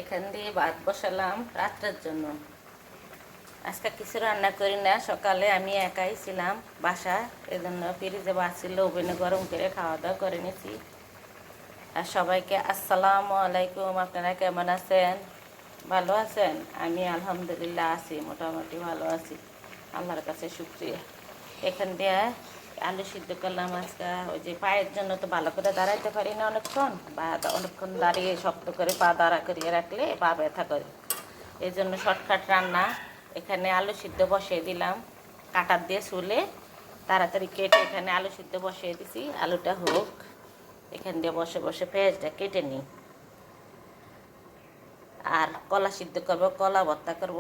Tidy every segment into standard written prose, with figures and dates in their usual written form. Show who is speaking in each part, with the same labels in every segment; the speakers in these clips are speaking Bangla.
Speaker 1: এখান দিয়ে ভাত বসালাম রাত্রের জন্য। আজকে কিছু রান্না করি না, সকালে আমি একাই ছিলাম বাসা, এজন্য ফ্রিজে ভাত ছিল, ওভেনে গরম করে খাওয়া দাওয়া করে নিয়েছি। আর সবাইকে আসসালামু আলাইকুম। আপনারা কেমন আছেন? ভালো আছেন? আমি আলহামদুলিল্লাহ আছি, মোটামুটি ভালো আছি, আল্লাহর কাছে শুকরিয়া। এখান দিয়ে আলু সিদ্ধ করলাম। আজকে ওই যে পায়ের জন্য তো ভালো করে দাঁড়াইতে পারি না অনেকক্ষণ, বা অনেকক্ষণ দাঁড়িয়ে শক্ত করে পা দাঁড়া করিয়ে রাখলে পা ব্যথা করে, এই জন্য শর্টকাট রান্না। এখানে আলু সিদ্ধ বসিয়ে দিলাম, কাঁটার দিয়ে শুলে তাড়াতাড়ি কেটে এখানে আলু সিদ্ধ বসিয়ে দিছি। আলুটা হোক, এখান দিয়ে বসে বসে পেঁয়াজটা কেটে নিই। আর কলা সিদ্ধ করবো, কলা ভর্তা করব,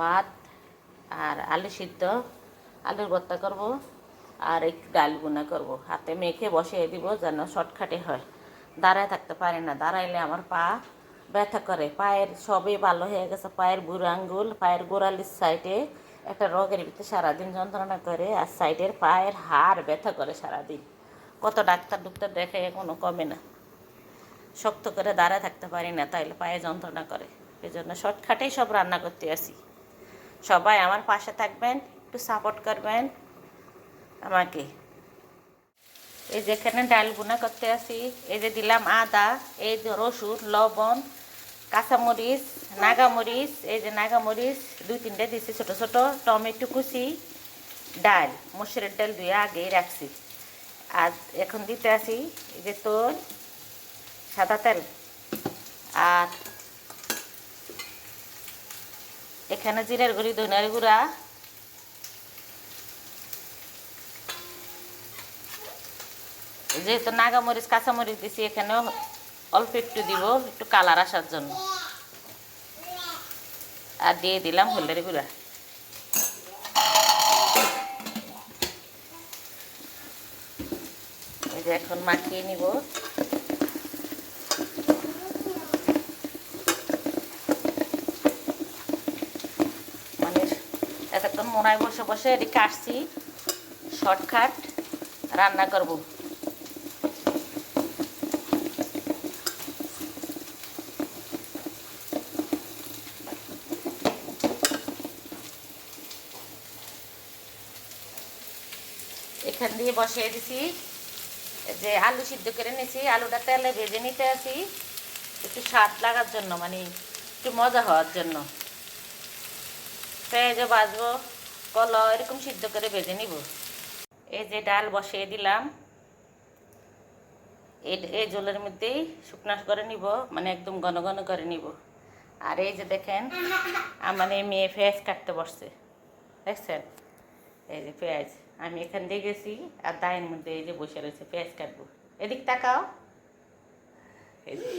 Speaker 1: ভাত আর আলু সিদ্ধ, আলুর ভর্তা করব, আর একটু ডাল বোনা করব। হাতে মেখে বসিয়ে দিব যেন শর্টকাটে হয়। দাঁড়ায় থাকতে পারি না, দাঁড়াইলে আমার পা ব্যথা করে। পায়ের সবই ভালো হয়ে গেছে, পায়ের বুড়ো আঙ্গুল, পায়ের গোড়ালির সাইডে একটা রগের ভিতরে সারাদিন যন্ত্রণা করে, আর সাইডের পায়ের হাড় ব্যথা করে সারাদিন। কত ডাক্তার ডুক্তার দেখে এখনো কমে না। শক্ত করে দাঁড়ায় থাকতে পারি না, তাইলে পায়ে যন্ত্রণা করে। এই জন্য শর্টকাটেই সব রান্না করতে আসি। সবাই আমার পাশে থাকবেন, একটু সাপোর্ট করবেন আমাকে। এই যেখানে ডাল বোনা করতে আসি, এই যে দিলাম আদা, এই যে রসুন, লবণ, কাঁচামরিচ, নাগামরিচ, এই যে নাগামরিচ 2-3টে দিছি ছোটো ছোটো, টমেটো কুচি, ডাল, মসুরের ডাল ধুয়ে আগেই রাখছি। আর এখন দিতে আসি এই যে তোল, সাদা তেল, আর এখানে জিরার গুঁড়ি, ধনিয়ার গুঁড়া, যেহেতু নাগামরিচ কাঁচামরিচ দিছি এখানেও অল্প একটু দিব, একটু কালার আসার জন্য। আর দিয়ে দিলাম হলুদের গুঁড়া। এই যে এখন মাখিয়ে নিব। মানে এতক্ষণ মোড়ায় বসে বসে এটি কাটছি, শর্টকাট রান্না করব। এখান দিয়ে বসিয়ে দিছি যে আলু সিদ্ধ করে নিয়েছি, আলুটা তেলে ভেজে নিতে আসি একটু স্বাদ লাগার জন্য, মানে একটু মজা হওয়ার জন্য। পেঁয়াজও ভাজবো, কলা এরকম সিদ্ধ করে ভেজে নিব। এই যে ডাল বসিয়ে দিলাম, এই জলের মধ্যেই শুকনো করে নিব, মানে একদম ঘন ঘন করে নিব। আর এই যে দেখেন আমার এই মেয়ে পেঁয়াজ কাটতে বসছে, দেখছেন? এই যে পেঁয়াজ আমি এখান দিয়ে গেছি, আর দায়ের মধ্যে এই যে বসে রয়েছে পেঁয়াজ কাটবো। এদিক তাকাও, এই যে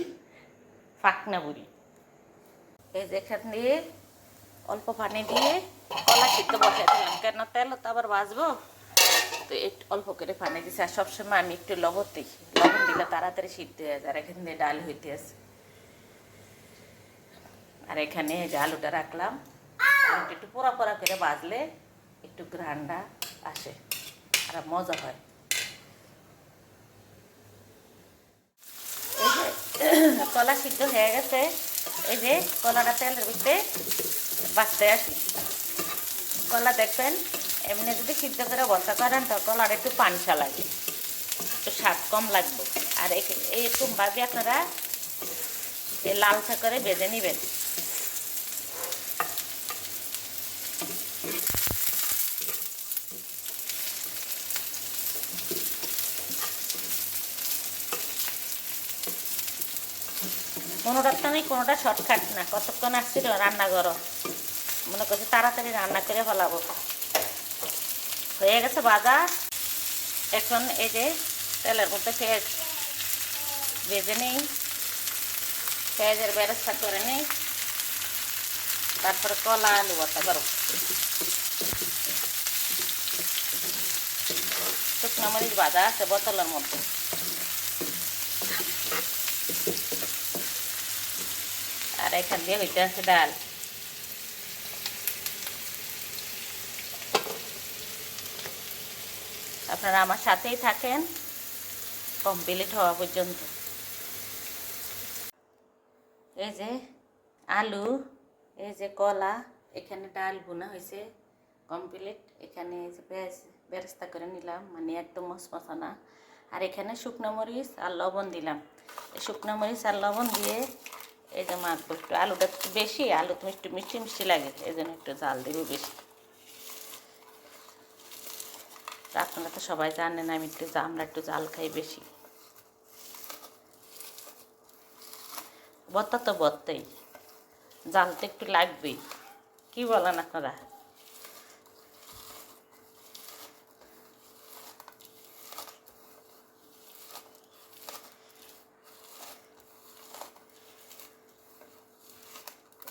Speaker 1: ফাঁকনা বুড়ি। এই যে এখান দিয়ে অল্প পানি দিয়ে কলা সিদ্ধ বসাই দিলাম, কেন তেল তো আবার ভাজবো, তো একটু অল্প করে পানি দিচ্ছি। আর সবসময় আমি একটু লবণ দিই, লবণ দিলে তাড়াতাড়ি সিদ্ধ হয়ে যায়। আর এখান দিয়ে ডাল হইতে আছে। আর এখানে এই যে আলুটা রাখলাম, আলুটা একটু পোড়া পোড়া করে ভাজলে একটু ঘ্রাণটা আসে আর মজা হয়। এই যে কলা সিদ্ধ হয়ে গেছে, এই যে কলাটা তেলের ভিতরে বাঁচতে আসি। কলা দেখবেন এমনি যদি সিদ্ধ করে ভর্তা করেন তো কলার একটু পানসা লাগে, একটু স্বাদ কম লাগবে। আর এরকম ভাবে আপনারা এই লালচা করে ভেজে নেবেন। কোনোটার তো আমি কোনোটা শর্টকাট না, কতক্ষণ আসছিল রান্না করো, মনে করছি তাড়াতাড়ি রান্না করে ফেলাবো। হয়ে গেছে ভাজা। এখন এই যে তেলের মধ্যে পেঁয়াজ ভেজে নিই, পেঁয়াজের বেরেস্তা করে নিই, তারপরে কলা আলু ভর্তা করো। শুকনো মরিচ ভাজা আছে বোতলের মধ্যে। আর এখান দিয়ে হইতে আছে ডাল। আপনারা আমার সাথেই থাকেন কমপ্লিট হওয়া পর্যন্ত। এই যে আলু, এই যে কলা, এখানে ডাল ভুনা হয়েছে কমপ্লিট। এখানে এই যে পেঁয়াজ বেরেস্তা করে নিলাম, মানে একদম মশমশা না। আর এখানে শুকনো মরিচ আর লবণ দিলাম। এই শুকনো মরিচ আর লবণ দিয়ে এই যে মাখবো। একটু আলুটা একটু বেশি, আলু তুমি একটু মিষ্টি মিষ্টি লাগে, এই জন্য একটু জাল দেবো বেশি। আপনারা তো সবাই জানেন আমরা একটু জাল খাই বেশি। ভর্তা তো ভর্তাই, জাল তো একটু লাগবেই, কি বলেন আপনারা?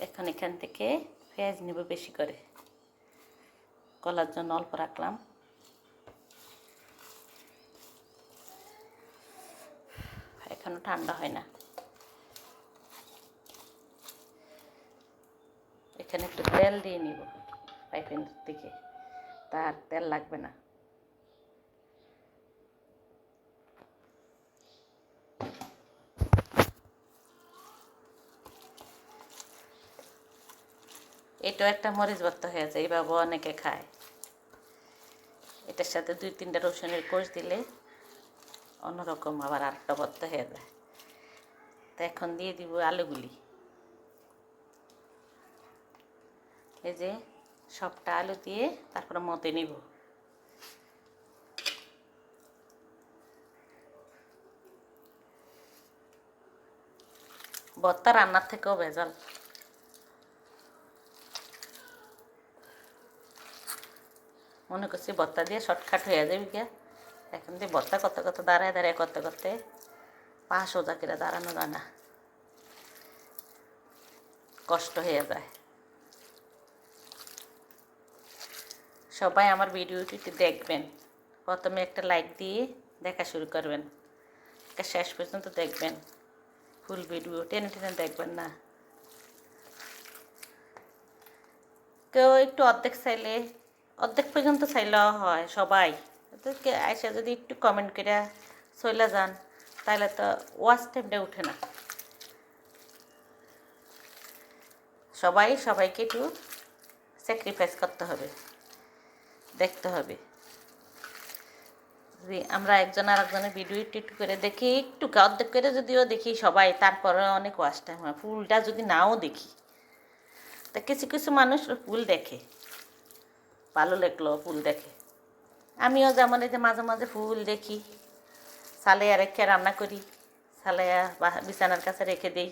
Speaker 1: এখন এখান থেকে পেঁয়াজ নেব বেশি করে, কলার জন্য অল্প রাখলাম। এখনো ঠান্ডা হয় না। এখানে একটু তেল দিয়ে নিব পাইপের দিকে, তার তেল লাগবে না। এটাও একটা মরিচ ভর্তা হয়ে যায়, এইভাবে অনেকে খায়। এটার সাথে 2-3টা রসুনের কোষ দিলে অন্যরকম আবার আরেকটা ভর্তা হয়ে যায়। তো এখন দিয়ে দিব আলুগুলি। এই যে সবটা আলু দিয়ে তারপরে মতে নিব। ভর্তা রান্নার থেকেও ভেজাল। মনে করছি ভর্তা দিয়ে শর্টকাট হয়ে যাবে গিয়া, এখন দিয়ে ভর্তা করতে করতে দাঁড়ায় দাঁড়ায় করতে করতে পা সোজা করে দাঁড়ানো যায় না, কষ্ট হয়ে যায়। সবাই আমার ভিডিওটি দেখবেন, প্রথমে একটা লাইক দিয়ে দেখা শুরু করবেন, শেষ পর্যন্ত দেখবেন। ফুল ভিডিও টেনে টেনে দেখবেন না। কেউ একটু অর্ধেক চাইলে, অর্ধেক পর্যন্ত চাইলেও হয়। সবাই আইসা যদি একটু কমেন্ট করে চলে যান, তাহলে তো ওয়াচ টাইমটা উঠে না। সবাইকে একটু স্যাক্রিফাইস করতে হবে, দেখতে হবে। যদি আমরা একজন আর একজনের ভিডিও একটু করে দেখি, একটু অর্ধেক করে যদিও দেখি সবাই, তারপরে অনেক ওয়াচ টাইম হয়। ফুলটা যদি নাও দেখি, তা কিছু কিছু মানুষ ফুল দেখে, ভালো লাগলো ফুল দেখে। আমিও যেমন এই যে মাঝে মাঝে ফুল দেখি, সালেয়া রেখে রান্না করি, সালেয়া বিছানার কাছে রেখে দিই।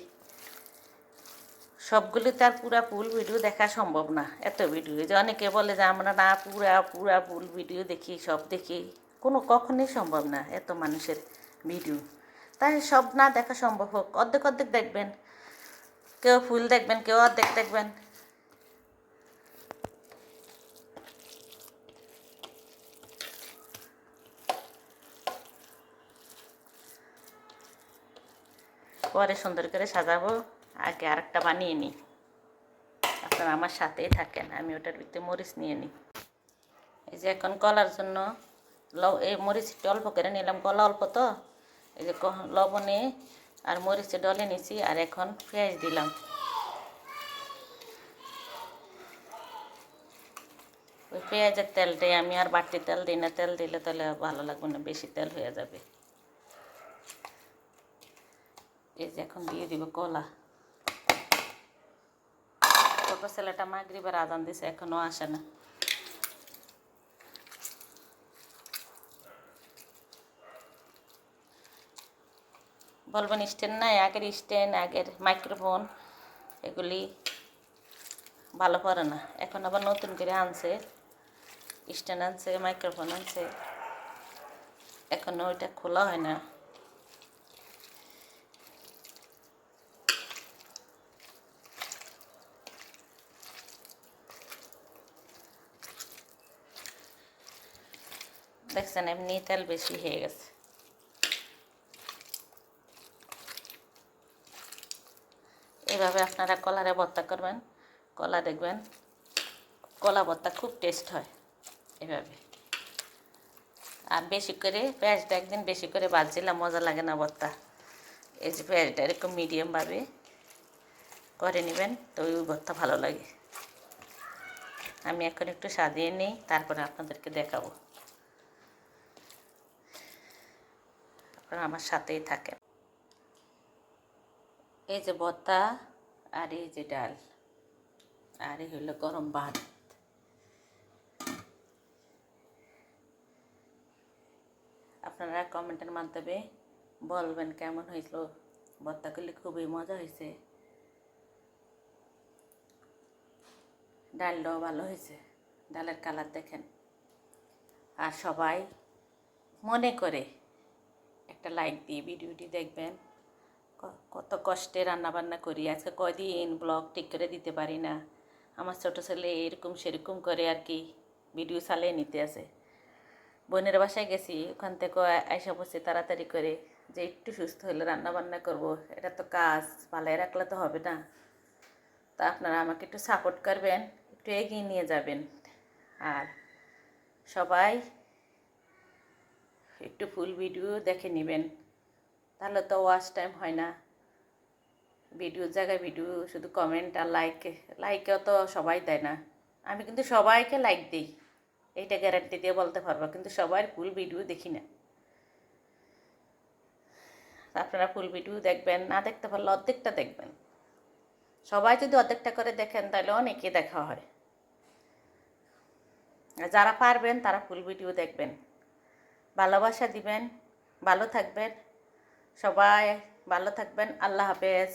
Speaker 1: সবগুলি তার পুরা ফুল ভিডিও দেখা সম্ভব না, এত ভিডিও। যে অনেকে বলে যে আমরা না পুরা ফুল ভিডিও দেখি, সব দেখি, কখনোই সম্ভব না এত মানুষের ভিডিও। তাই সব না দেখা সম্ভব হোক, অর্ধেক অর্ধেক দেখবেন। কেউ ফুল দেখবেন, কেউ অর্ধেক দেখবেন। পরে সুন্দর করে সাজাবো, আগে আরেকটা বানিয়ে নিই। আপনারা আমার সাথেই থাকেন, আমি ওটার ভিতরে মরিচ নিয়ে নিই। এই যে এখন কলার জন্য এই মরিচটা অল্প করে নিলাম, কলা অল্প তো, এই যে লবণে আর মরিচে ডলে নিছি। আর এখন পেঁয়াজ দিলাম। ওই পেঁয়াজের তেলটাই আমি আর বাড়তি তেল দিই না, তেল দিলে তাহলে ভালো লাগবে না, বেশি তেল হয়ে যাবে। এই যে এখন দিয়ে দিব কলা। ছোট ছেলেটা মাগরিবের আজান দিছে, এখনো আসে না। বলবেন স্ট্যান্ড নাই, আগের স্ট্যান্ড, আগের মাইক্রোফোন এগুলি ভালো করে না। এখন আবার নতুন করে আনছে, স্ট্যান্ড আনছে, মাইক্রোফোন আনছে, এখনো ওইটা খোলা হয় না। দেখছেন এমনি তেল বেশি হয়ে গেছে। এভাবে আপনারা কলারে ভর্তা করবেন, কলা দেখবেন, কলা ভর্তা খুব টেস্ট হয় এভাবে। আর বেশি করে পেঁয়াজটা একদিন বেশি করে ভাজছিলাম, মজা লাগে না ভর্তা। এই যে পেঁয়াজটা এরকম মিডিয়ামভাবে করে নেবেন, তো ওই ভর্তা ভালো লাগে। আমি এখন একটু সাজিয়ে নিই, তারপরে আপনাদেরকে দেখাবো। আপনারা আমার সাথেই থাকেন। এই যে ভর্তা, আর এই যে ডাল, আর এই হলো গরম ভাত। আপনারা কমেন্টের মাধ্যমে বলবেন কেমন হয়েছিল। ভর্তাগুলি খুবই মজা হয়েছে, ডালটাও ভালো হয়েছে, ডালের কালার দেখেন। আর সবাই মনে করে একটা লাইক দিয়ে ভিডিওটি দেখবেন। কত কষ্টে রান্নাবান্না করি, আজকে কয়দিন ব্লগ ঠিক করে দিতে পারি না। আমার ছোটো ছেলে এরকম সেরকম করে আর কি ভিডিও চালিয়ে নিতে আছে। বোনের বাসায় গেছি, ওখান থেকে আইসা বসে তাড়াতাড়ি করে যে একটু সুস্থ হলে রান্নাবান্না করব, এটা তো কাজ পালায় রাখলে তো হবে না। তা আপনারা আমাকে একটু সাপোর্ট করবেন, একটু এগিয়ে নিয়ে যাবেন। আর সবাই একটু ফুল ভিডিও দেখে নেবেন, তাহলে তো ওয়াচ টাইম হয় না। ভিডিওর জায়গায় ভিডিও শুধু কমেন্ট আর লাইকেও তো সবাই দেয় না। আমি কিন্তু সবাইকে লাইক দিই, এইটা গ্যারান্টি দিয়ে বলতে পারবো, কিন্তু সবার ফুল ভিডিও দেখি না। আপনারা ফুল ভিডিও দেখবেন, না দেখতে পারলে অর্ধেকটা দেখবেন। সবাই যদি অর্ধেকটা করে দেখেন তাহলে অনেকে দেখা হয়। আর যারা পারবেন তারা ফুল ভিডিও দেখবেন, ভালোবাসা দিবেন, ভালো থাকবেন। সবাই ভালো থাকবেন। আল্লাহ হাফেজ।